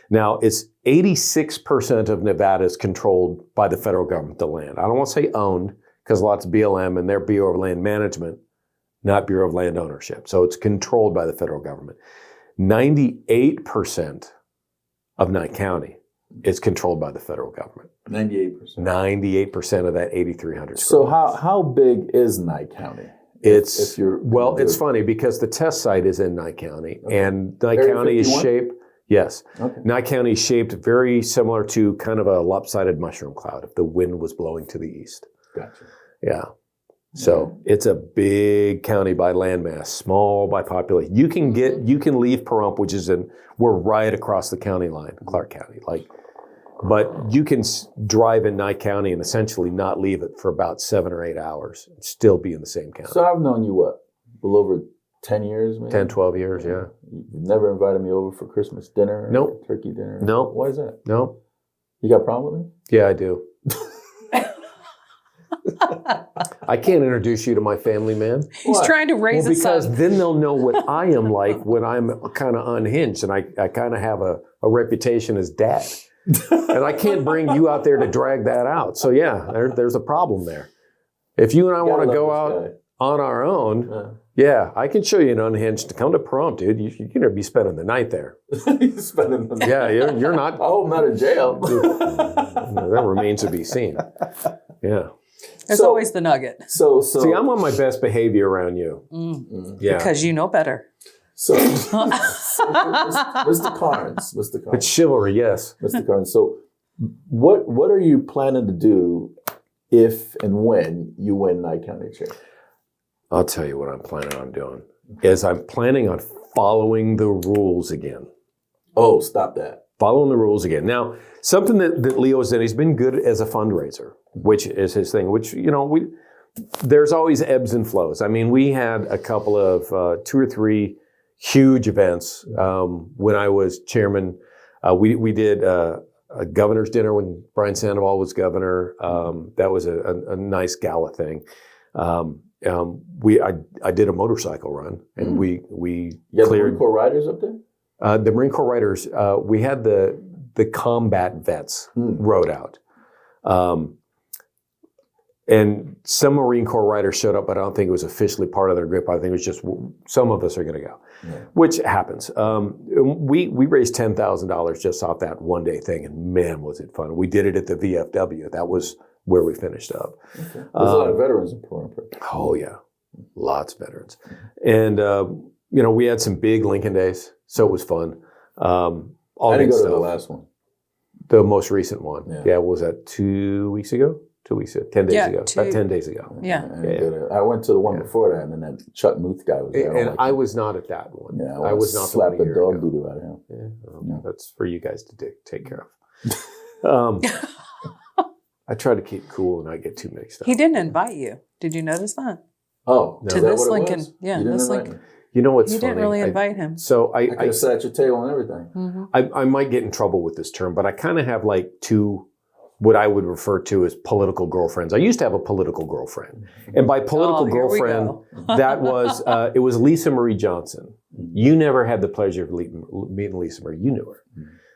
[SPEAKER 3] Now, it's 86% of Nevada is controlled by the federal government, the land. I don't want to say owned, because lots of BLM and their Bureau of Land Management, not Bureau of Land Ownership. So it's controlled by the federal government. 98% of Knight County is controlled by the federal government.
[SPEAKER 1] 98%.
[SPEAKER 3] 98% of that 8,300.
[SPEAKER 1] So how big is Knight County?
[SPEAKER 3] It's funny because the test site is in Knight County, and Knight County is shaped. Yes, Knight County is shaped very similar to kind of a lopsided mushroom cloud if the wind was blowing to the east.
[SPEAKER 1] Gotcha.
[SPEAKER 3] Yeah. So it's a big county by landmass, small by population. You can leave Pahrump, we're right across the county line, Clark County. Like, But you can drive in Nye County and essentially not leave it for about 7 or 8 hours and still be in the same county.
[SPEAKER 1] So I've known you, what, a little over 10 years, maybe?
[SPEAKER 3] 10, 12 years, yeah.
[SPEAKER 1] You've never invited me over for Christmas dinner?
[SPEAKER 3] Nope.
[SPEAKER 1] Or turkey dinner?
[SPEAKER 3] Nope.
[SPEAKER 1] Why is that?
[SPEAKER 3] No.
[SPEAKER 1] You got a problem with me?
[SPEAKER 3] Yeah, I do. I can't introduce you to my family, man.
[SPEAKER 2] He's trying to raise
[SPEAKER 3] Well,
[SPEAKER 2] a
[SPEAKER 3] because
[SPEAKER 2] son.
[SPEAKER 3] then they'll know what I am like when I'm kind of unhinged, and I kind of have a reputation as dad. And I can't bring you out there to drag that out. So yeah, there's a problem there. If you and I want to go out on our own, yeah, I can show you an unhinged. Come to prom, dude. You're going to be spending the night there.
[SPEAKER 1] Spending the night.
[SPEAKER 3] Yeah, you're not.
[SPEAKER 1] I hope not in jail.
[SPEAKER 3] That remains to be seen. Yeah.
[SPEAKER 2] There's always the nugget.
[SPEAKER 1] So
[SPEAKER 3] See, I'm on my best behavior around you. Yeah.
[SPEAKER 2] Because you know better.
[SPEAKER 1] So, Mr. Carns,
[SPEAKER 3] It's chivalry, yes.
[SPEAKER 1] Mr. Carns. So, what are you planning to do if and when you win Nye County Chair?
[SPEAKER 3] I'll tell you what I'm planning on doing. Is I'm planning on following the rules again.
[SPEAKER 1] Oh, stop that.
[SPEAKER 3] Following the rules again. Now, something that Leo's done, he's been good as a fundraiser, which is his thing, which, there's always ebbs and flows. I mean, we had a couple of 2 or 3 huge events when I was chairman. We did a governor's dinner when Brian Sandoval was governor. That was a nice gala thing. I did a motorcycle run, and we
[SPEAKER 1] You have the
[SPEAKER 3] cleared
[SPEAKER 1] Marine Corps riders up there?
[SPEAKER 3] the Marine Corps riders. We had the combat vets rode out. And some Marine Corps riders showed up, but I don't think it was officially part of their group. I think it was just some of us are going to go, which happens. We raised $10,000 just off that one day thing, and man, was it fun. We did it at the VFW. That was where we finished up.
[SPEAKER 1] Okay. There's a lot of veterans in Pahrump.
[SPEAKER 3] Oh, yeah. Lots of veterans. And, we had some big Lincoln days, so it was fun. All
[SPEAKER 1] I didn't
[SPEAKER 3] good
[SPEAKER 1] go to the
[SPEAKER 3] stuff.
[SPEAKER 1] last one.
[SPEAKER 3] The most recent one.
[SPEAKER 1] Yeah.
[SPEAKER 3] Was that 2 weeks ago? 2 weeks ago, 10 days ago, about 10 days ago.
[SPEAKER 2] Yeah.
[SPEAKER 1] I went to the one before that, and then that Chuck Muth guy was there.
[SPEAKER 3] And I was not at that one.
[SPEAKER 1] Yeah,
[SPEAKER 3] I was not
[SPEAKER 1] slap
[SPEAKER 3] the
[SPEAKER 1] the
[SPEAKER 3] one a year
[SPEAKER 1] dog
[SPEAKER 3] ago.
[SPEAKER 1] doo-doo out of him.
[SPEAKER 3] Yeah, that's for you guys to take care of. I try to keep cool and not get too mixed up.
[SPEAKER 2] He didn't invite you. Did you notice that?
[SPEAKER 1] Oh,
[SPEAKER 3] No.
[SPEAKER 1] is
[SPEAKER 2] To
[SPEAKER 1] that
[SPEAKER 2] this
[SPEAKER 1] what it
[SPEAKER 2] Lincoln.
[SPEAKER 1] was?
[SPEAKER 2] Yeah,
[SPEAKER 1] You didn't
[SPEAKER 2] this
[SPEAKER 1] invite
[SPEAKER 2] Lincoln.
[SPEAKER 1] me?
[SPEAKER 3] You know what's
[SPEAKER 2] You
[SPEAKER 3] funny?
[SPEAKER 2] didn't really invite him.
[SPEAKER 3] So
[SPEAKER 1] I could have sat at your table and everything.
[SPEAKER 3] I might get in trouble with this term, but I kind of have like 2 what I would refer to as political girlfriends. I used to have a political girlfriend. And by political
[SPEAKER 2] Oh, here we
[SPEAKER 3] girlfriend,
[SPEAKER 2] go.
[SPEAKER 3] that was, it was Lisa Marie Johnson. You never had the pleasure of meeting Lisa Marie. You knew her.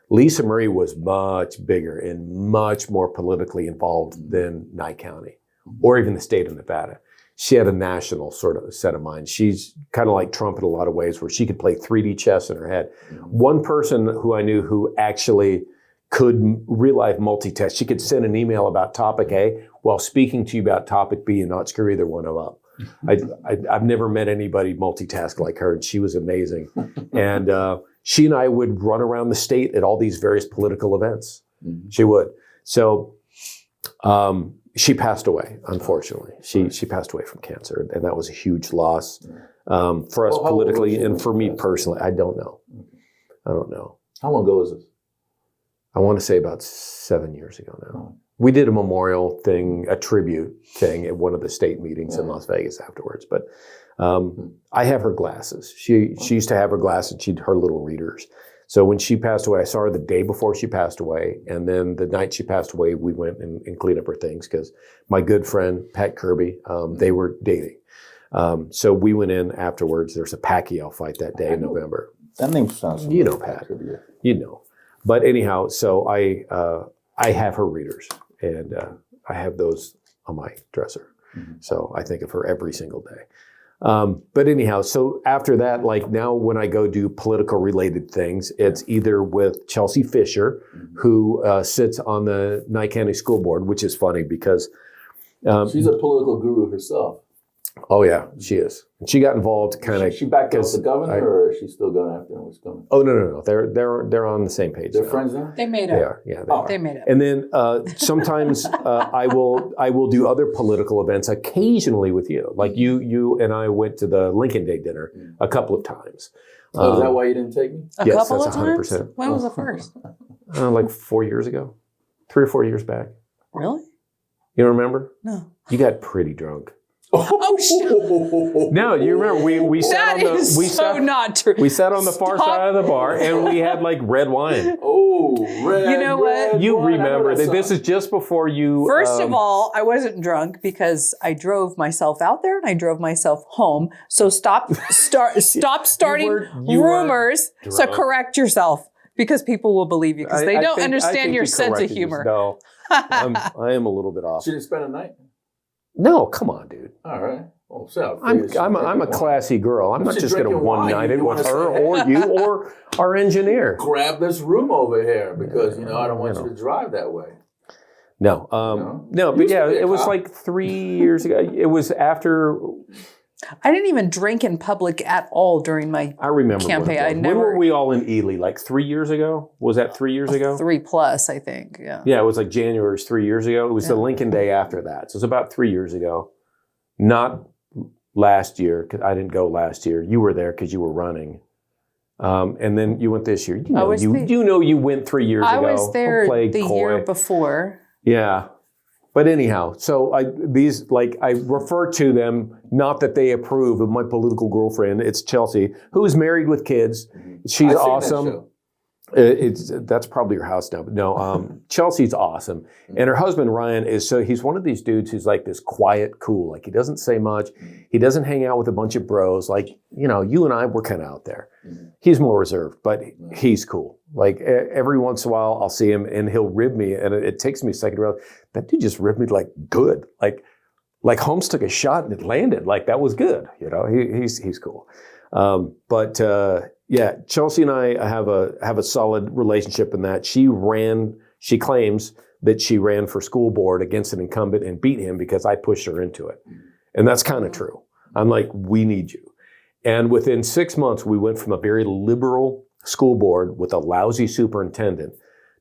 [SPEAKER 3] Lisa Marie was much bigger and much more politically involved than Nye County or even the state of Nevada. She had a national sort of set of mind. She's kind of like Trump in a lot of ways, where she could play 3D chess in her head. One person who I knew who actually could real life multitask. She could send an email about topic A while speaking to you about topic B and not screw either one of up. I've never met anybody multitask like her, and she was amazing. And she and I would run around the state at all these various political events. She would. So she passed away, unfortunately. She passed away from cancer, and that was a huge loss for us politically and for me personally. I don't know.
[SPEAKER 1] How long ago was this?
[SPEAKER 3] I want to say about 7 years ago now. We did a memorial thing, a tribute thing at one of the state meetings in Las Vegas afterwards. But I have her glasses. She used to have her glasses. She'd her little readers. So when she passed away, I saw her the day before she passed away. And then the night she passed away, we went and cleaned up her things because my good friend, Pat Kirby, they were dating. So we went in afterwards. There's a Pacquiao fight that day in November.
[SPEAKER 1] That name sounds
[SPEAKER 3] You know Pat. You know. But anyhow, so I have her readers, and I have those on my dresser. So I think of her every single day. But anyhow, so after that, like now when I go do political related things, it's either with Chelsea Fisher, who sits on the Nye County School Board, which is funny because
[SPEAKER 1] she's a political guru herself.
[SPEAKER 3] Oh yeah, she is. And she got involved kind of.
[SPEAKER 1] She backed up the governor, or is she still going after him? What's coming?
[SPEAKER 3] Oh no. They're on the same page.
[SPEAKER 1] They're
[SPEAKER 3] now.
[SPEAKER 1] friends now.
[SPEAKER 2] They made
[SPEAKER 3] They
[SPEAKER 2] it.
[SPEAKER 3] are. Yeah.
[SPEAKER 2] They made it.
[SPEAKER 3] And then sometimes I will do other political events occasionally with you. Like you and I went to the Lincoln Day dinner a couple of times.
[SPEAKER 1] Is that why you didn't take me?
[SPEAKER 2] A
[SPEAKER 3] Yes,
[SPEAKER 2] couple
[SPEAKER 3] that's
[SPEAKER 2] of times?
[SPEAKER 3] 100%.
[SPEAKER 2] When was the first?
[SPEAKER 3] Like 4 years ago. 3 or 4 years back.
[SPEAKER 2] Really?
[SPEAKER 3] You don't remember?
[SPEAKER 2] No.
[SPEAKER 3] You got pretty drunk.
[SPEAKER 2] Oh, shit.
[SPEAKER 3] No, you remember we sat
[SPEAKER 2] That
[SPEAKER 3] on the
[SPEAKER 2] is
[SPEAKER 3] we
[SPEAKER 2] so
[SPEAKER 3] sat,
[SPEAKER 2] not true.
[SPEAKER 3] we sat on the far
[SPEAKER 2] Stop.
[SPEAKER 3] side of the bar and we had like red wine.
[SPEAKER 1] Oh, red.
[SPEAKER 2] You know what?
[SPEAKER 1] red
[SPEAKER 3] You
[SPEAKER 1] wine. I know
[SPEAKER 3] remember
[SPEAKER 1] that
[SPEAKER 3] that this
[SPEAKER 1] song.
[SPEAKER 3] is just before you.
[SPEAKER 2] First of all, I wasn't drunk because I drove myself out there and I drove myself home. So stop starting
[SPEAKER 3] you were
[SPEAKER 2] rumors. So
[SPEAKER 3] drunk.
[SPEAKER 2] correct yourself because people will believe you because they
[SPEAKER 3] I
[SPEAKER 2] don't
[SPEAKER 3] think
[SPEAKER 2] understand your
[SPEAKER 3] you
[SPEAKER 2] sense of
[SPEAKER 3] corrected
[SPEAKER 2] humor.
[SPEAKER 3] yourself. No, I am a little bit off.
[SPEAKER 1] She didn't spend a night.
[SPEAKER 3] No, come on, dude.
[SPEAKER 1] All right. Oh, so
[SPEAKER 3] I'm a classy girl. I'm
[SPEAKER 1] If
[SPEAKER 3] not
[SPEAKER 1] she's
[SPEAKER 3] just going to
[SPEAKER 1] drinking wine,
[SPEAKER 3] one night it
[SPEAKER 1] you
[SPEAKER 3] with
[SPEAKER 1] wanna
[SPEAKER 3] her
[SPEAKER 1] say,
[SPEAKER 3] or
[SPEAKER 1] "Hey."
[SPEAKER 3] you or our engineer.
[SPEAKER 1] Grab this room over here because I don't want
[SPEAKER 3] you
[SPEAKER 1] you
[SPEAKER 3] know.
[SPEAKER 1] to drive that way.
[SPEAKER 3] No, no,
[SPEAKER 1] You
[SPEAKER 3] but
[SPEAKER 1] used to
[SPEAKER 3] yeah,
[SPEAKER 1] be a
[SPEAKER 3] it was
[SPEAKER 1] cop.
[SPEAKER 3] like 3 years ago. It was after.
[SPEAKER 2] I didn't even drink in public at all during my
[SPEAKER 3] I remember
[SPEAKER 2] campaign.
[SPEAKER 3] When,
[SPEAKER 2] I
[SPEAKER 3] it was.
[SPEAKER 2] never-
[SPEAKER 3] When were we all in Ely? Like 3 years ago? Was that 3 years ago?
[SPEAKER 2] 3+, I think. Yeah.
[SPEAKER 3] Yeah, it was like January 3 years ago. It was the Lincoln Day after that. So it was about 3 years ago. Not last year, because I didn't go last year. You were there because you were running. And then you went this year. You know, you went 3 years
[SPEAKER 2] I
[SPEAKER 3] ago.
[SPEAKER 2] was there
[SPEAKER 3] Don't play
[SPEAKER 2] the
[SPEAKER 3] coy.
[SPEAKER 2] year before.
[SPEAKER 3] Yeah. But anyhow, so I refer to them, not that they approve of my political girlfriend. It's Chelsea, who is married with kids. She's
[SPEAKER 1] I've seen that
[SPEAKER 3] awesome.
[SPEAKER 1] show.
[SPEAKER 3] That's probably your house now, but no, Chelsea's awesome. And her husband, Ryan, he's one of these dudes who's like this quiet, cool, like he doesn't say much. He doesn't hang out with a bunch of bros. Like, you and I, we're kind of out there. He's more reserved, but he's cool. Like every once in a while I'll see him and he'll rib me. And it takes me a second to realize that dude just ribbed me like good. Like Holmes took a shot and it landed. Like that was good. He's cool. Yeah, Chelsea and I have a solid relationship in that she claims that she ran for school board against an incumbent and beat him because I pushed her into it. And that's kind of true. I'm like, we need you. And within 6 months, we went from a very liberal school board with a lousy superintendent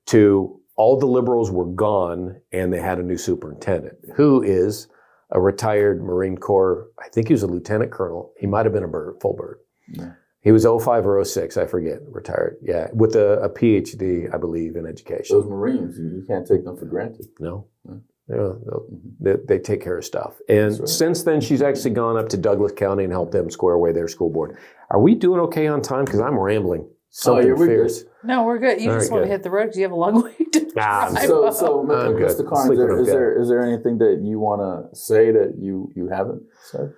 [SPEAKER 3] to all the liberals were gone and they had a new superintendent who is a retired Marine Corps. I think he was a lieutenant colonel. He might have been a full bird.
[SPEAKER 1] Yeah.
[SPEAKER 3] He was 05 or 06, I forget, retired. Yeah, with a PhD, I believe, in education.
[SPEAKER 1] Those Marines, you can't take them for granted.
[SPEAKER 3] No.
[SPEAKER 1] Yeah.
[SPEAKER 3] They take care of stuff. And
[SPEAKER 1] right.
[SPEAKER 3] since then, she's actually gone up to Douglas County and helped them square away their school board. Are we doing okay on time? Because I'm rambling. Something
[SPEAKER 1] we're
[SPEAKER 3] fierce.
[SPEAKER 1] good.
[SPEAKER 2] No, we're good. You
[SPEAKER 3] All
[SPEAKER 2] just
[SPEAKER 3] right,
[SPEAKER 2] want
[SPEAKER 3] good.
[SPEAKER 2] to hit the road because you have a long way to drive.
[SPEAKER 1] So
[SPEAKER 3] I'm good.
[SPEAKER 1] Mr. Carnes,
[SPEAKER 3] Sleep when I'm
[SPEAKER 1] is there anything that you want to say that you haven't said?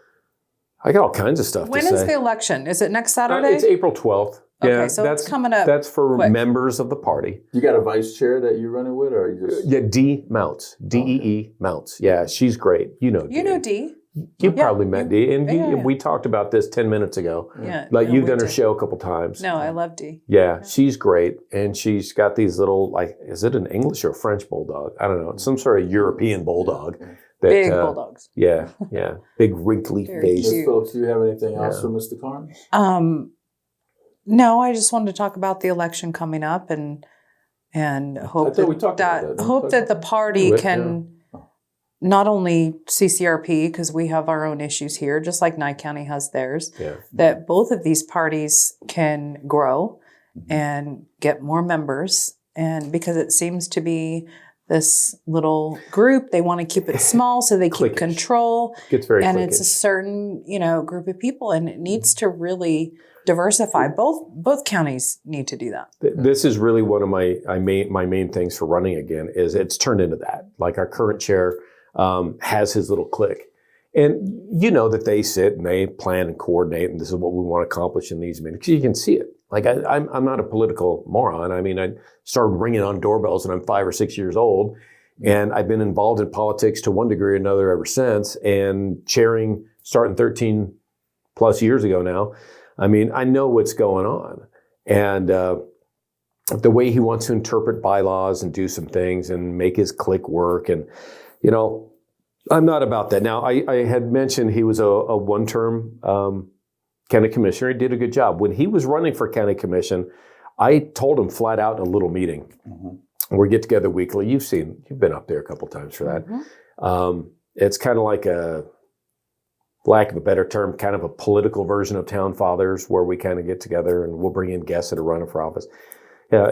[SPEAKER 3] I got all kinds of stuff
[SPEAKER 2] When
[SPEAKER 3] to say.
[SPEAKER 2] is the election? Is it next Saturday?
[SPEAKER 3] It's April 12th.
[SPEAKER 2] Okay,
[SPEAKER 3] Yeah,
[SPEAKER 2] so it's coming up
[SPEAKER 3] That's for
[SPEAKER 2] quick.
[SPEAKER 3] members of the party.
[SPEAKER 1] You got a vice chair that you're running with, or you just?
[SPEAKER 3] Yeah, Dee Mounts. Dee Mounts. Yeah, she's great. You know Dee.
[SPEAKER 2] You know Dee.
[SPEAKER 3] You probably met Dee. And
[SPEAKER 2] Yeah.
[SPEAKER 3] we talked about this 10 minutes ago.
[SPEAKER 2] Yeah.
[SPEAKER 3] Like
[SPEAKER 2] no,
[SPEAKER 3] you've
[SPEAKER 2] we
[SPEAKER 3] done her
[SPEAKER 2] did.
[SPEAKER 3] show a couple times.
[SPEAKER 2] No, I love Dee.
[SPEAKER 3] Yeah, she's great. And she's got these little, like, is it an English or a French bulldog? I don't know. It's some sort of European bulldog. That,
[SPEAKER 2] Big bulldogs.
[SPEAKER 3] Yeah. Big wrinkly
[SPEAKER 2] Very
[SPEAKER 3] face.
[SPEAKER 1] Ms.
[SPEAKER 2] cute.
[SPEAKER 1] Phillips, do you have anything else
[SPEAKER 3] Yeah.
[SPEAKER 1] for Mr. Carnes?
[SPEAKER 2] No, I just wanted to talk about the election coming up and hope
[SPEAKER 1] thought we talked about that.
[SPEAKER 2] hope that the party
[SPEAKER 3] Yeah.
[SPEAKER 2] can not only CCRP, because we have our own issues here, just like Nye County has theirs,
[SPEAKER 3] Yeah.
[SPEAKER 2] that both of these parties can grow and get more members. And because it seems to be this little group, they want to keep it small so they keep
[SPEAKER 3] Cliquish.
[SPEAKER 2] control.
[SPEAKER 3] Gets very
[SPEAKER 2] And
[SPEAKER 3] cliquish.
[SPEAKER 2] it's a certain, group of people, and it needs to really diversify. Both counties need to do that.
[SPEAKER 3] This is really one of my main things for running again is it's turned into that. Like our current chair has his little clique. And you know that they sit and they plan and coordinate, and this is what we want to accomplish in these meetings. You can see it. Like I'm not a political moron. I mean, I started ringing on doorbells when I'm 5 or 6 years old, and I've been involved in politics to one degree or another ever since. And chairing starting 13 plus years ago now, I mean, I know what's going on, and the way he wants to interpret bylaws and do some things and make his clique work, and I'm not about that. Now, I had mentioned he was a one-term county commissioner. He did a good job. When he was running for county commission, I told him flat out in a little meeting. Mm-hmm. We get together weekly. You've been up there a couple times for that. Mm-hmm. It's kind of like lack of a better term, kind of a political version of Town Fathers, where we kind of get together and we'll bring in guests that are running for office.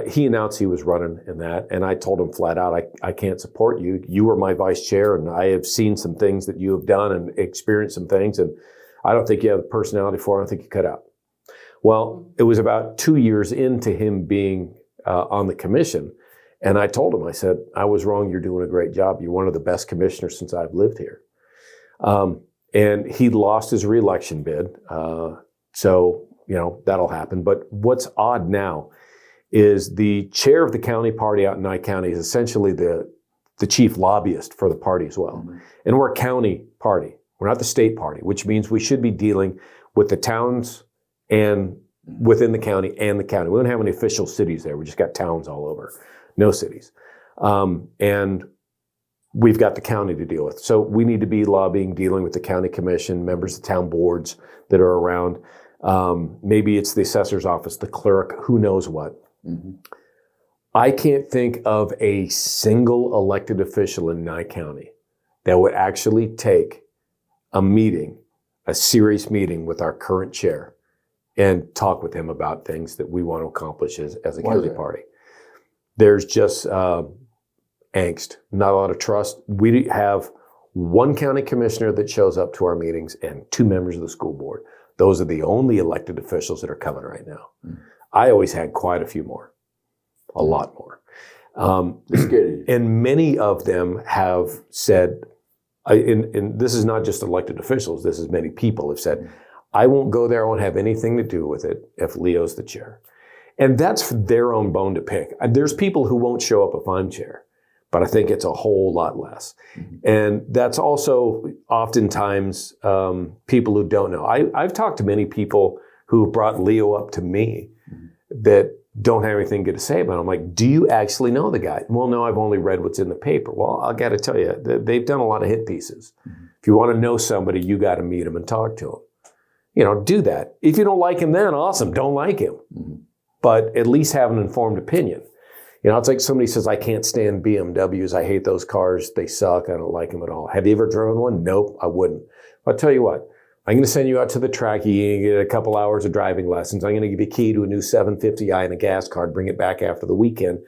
[SPEAKER 3] he announced he was running in that, and I told him flat out, I can't support you. You were my vice chair, and I have seen some things that you have done and experienced some things, and I don't think you have the personality for it. I don't think you cut out. Well, it was about 2 years into him being on the commission, and I told him, I said, I was wrong. You're doing a great job. You're one of the best commissioners since I've lived here. And he lost his reelection bid. So, that'll happen. But what's odd now is the chair of the county party out in Nye County is essentially the chief lobbyist for the party as well. Mm-hmm. And we're a county party. We're not the state party, which means we should be dealing with the towns and within the county and the county. We don't have any official cities there. We just got towns all over, no cities. And we've got the county to deal with. So we need to be lobbying, dealing with the county commission, members of the town boards that are around. Maybe it's the assessor's office, the clerk, who knows what. Mm-hmm. I can't think of a single elected official in Nye County that would actually take a meeting, a serious meeting with our current chair and talk with him about things that we want to accomplish as a county party. There's just angst, not a lot of trust. We have one county commissioner that shows up to our meetings and 2 members of the school board. Those are the only elected officials that are coming right now. Mm-hmm. I always had quite a few more, a lot more. And many of them have said, and this is not just elected officials, this is many people have said, I won't go there, I won't have anything to do with it if Leo's the chair. And that's their own bone to pick. There's people who won't show up if I'm chair, but I think it's a whole lot less. Mm-hmm. And that's also oftentimes people who don't know. I've talked to many people who brought Leo up to me that don't have anything good to say about him. I'm like, do you actually know the guy? Well, no, I've only read what's in the paper. Well, I got to tell you, they've done a lot of hit pieces. Mm-hmm. If you want to know somebody, you got to meet him and talk to him. Do that. If you don't like him then, awesome, don't like him. Mm-hmm. But at least have an informed opinion. It's like somebody says, I can't stand BMWs. I hate those cars. They suck. I don't like them at all. Have you ever driven one? Nope, I wouldn't. I'll tell you what. I'm going to send you out to the track. You're going to get a couple hours of driving lessons. I'm going to give you a key to a new 750i and a gas card. Bring it back after the weekend.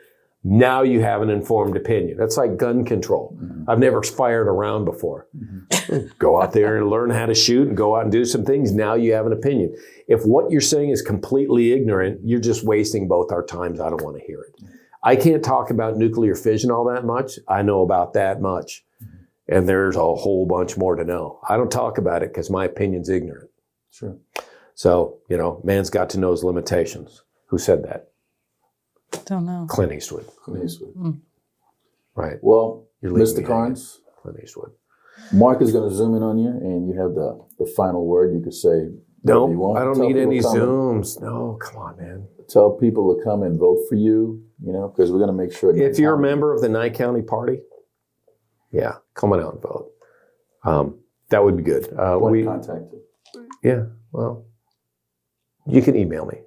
[SPEAKER 3] Now you have an informed opinion. That's like gun control. Mm-hmm. I've never fired a round before. Mm-hmm. Go out there and learn how to shoot and go out and do some things. Now you have an opinion. If what you're saying is completely ignorant, you're just wasting both our times. I don't want to hear it. I can't talk about nuclear fission all that much. I know about that much. And there's a whole bunch more to know. I don't talk about it because my opinion's ignorant.
[SPEAKER 1] Sure.
[SPEAKER 3] So, man's got to know his limitations. Who said that?
[SPEAKER 2] Don't know.
[SPEAKER 3] Clint Eastwood.
[SPEAKER 1] Clint Eastwood.
[SPEAKER 3] Right.
[SPEAKER 1] Well, Mr. Carns,
[SPEAKER 3] Clint Eastwood.
[SPEAKER 1] Mark is going to zoom in on you, and you have the final word. You could say,
[SPEAKER 3] no, I don't need any Zooms. No, come on, man.
[SPEAKER 1] Tell people to come and vote for you, because we're going to make sure.
[SPEAKER 3] If you're a member of the Nye County Party, yeah, come on out and vote. That would be good.
[SPEAKER 1] We contact you.
[SPEAKER 3] Yeah, well, you can email me.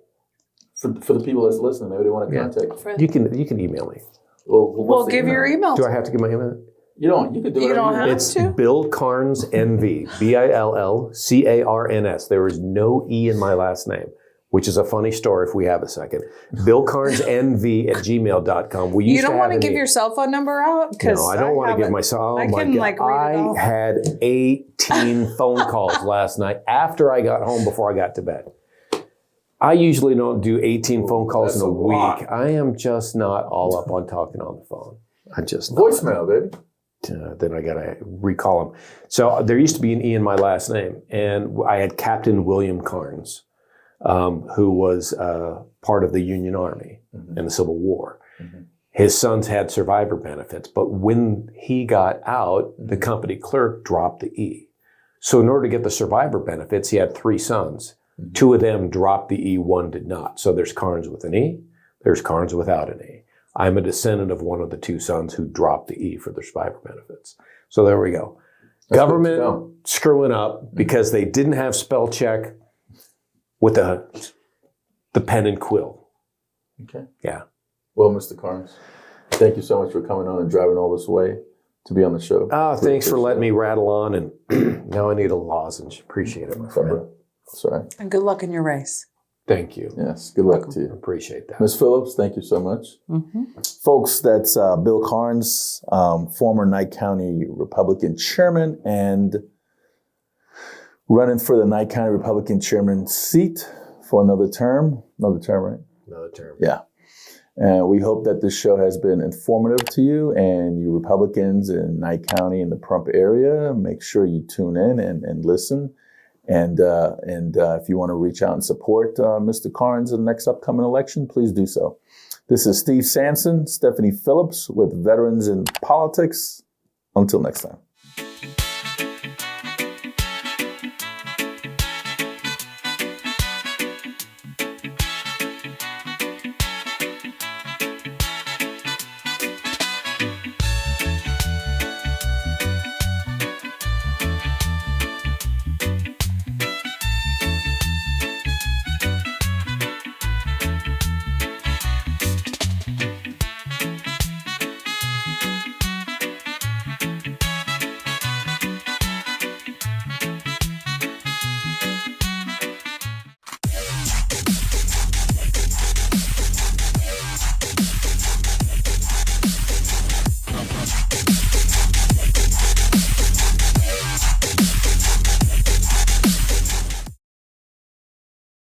[SPEAKER 1] For the people that's listening, maybe they want to contact you.
[SPEAKER 3] You can email me.
[SPEAKER 2] Well, give your email.
[SPEAKER 3] Do I have to give my email?
[SPEAKER 1] You don't. You can do it.
[SPEAKER 2] You don't have
[SPEAKER 3] it's
[SPEAKER 2] to.
[SPEAKER 3] Bill Carns NV. BILLCARNS. There is no E in my last name, which is a funny story if we have a second. BillCarnsNV@gmail.com.
[SPEAKER 2] You don't want to give your cell phone number out?
[SPEAKER 3] No, I don't want to give my cell. Oh my God. I had 18 phone calls last night after I got home before I got to bed. I usually don't do 18 phone calls in a week. Lot. I am just not all up on talking on the phone. I just
[SPEAKER 1] voicemail, baby.
[SPEAKER 3] Then I got to recall them. So there used to be an E in my last name, and I had Captain William Carns, who was part of the Union Army in the Civil War. Mm-hmm. His sons had survivor benefits, but when he got out, the company clerk dropped the E. So in order to get the survivor benefits, he had 3 sons. Mm-hmm. 2 of them dropped the E, 1 did not. So there's Carns with an E, there's Carns without an E. I'm a descendant of one of the 2 sons who dropped the E for their survivor benefits. So there we go. That's government screwing up because they didn't have spell check with the pen and quill.
[SPEAKER 1] Okay.
[SPEAKER 3] Yeah.
[SPEAKER 1] Well, Mr. Carns, thank you so much for coming on and driving all this way to be on the show.
[SPEAKER 3] Thanks for letting me rattle on, and now I need a lozenge. Appreciate it, my friend.
[SPEAKER 1] Sorry.
[SPEAKER 2] And good luck in your race.
[SPEAKER 3] Thank you.
[SPEAKER 1] Yes, good luck to you.
[SPEAKER 3] Appreciate that.
[SPEAKER 1] Ms. Phillips, thank you so much. Folks, that's Bill Carns, former Knight County Republican chairman and running for the Knight County Republican chairman seat for another term. Another term, right?
[SPEAKER 3] Another term.
[SPEAKER 1] Yeah. And we hope that this show has been informative to you and you Republicans in Knight County and the Pahrump area. Make sure you tune in and listen. And if you want to reach out and support Mr. Carns in the next upcoming election, please do so. This is Steve Sanson, Stephanie Phillips with Veterans in Politics. Until next time.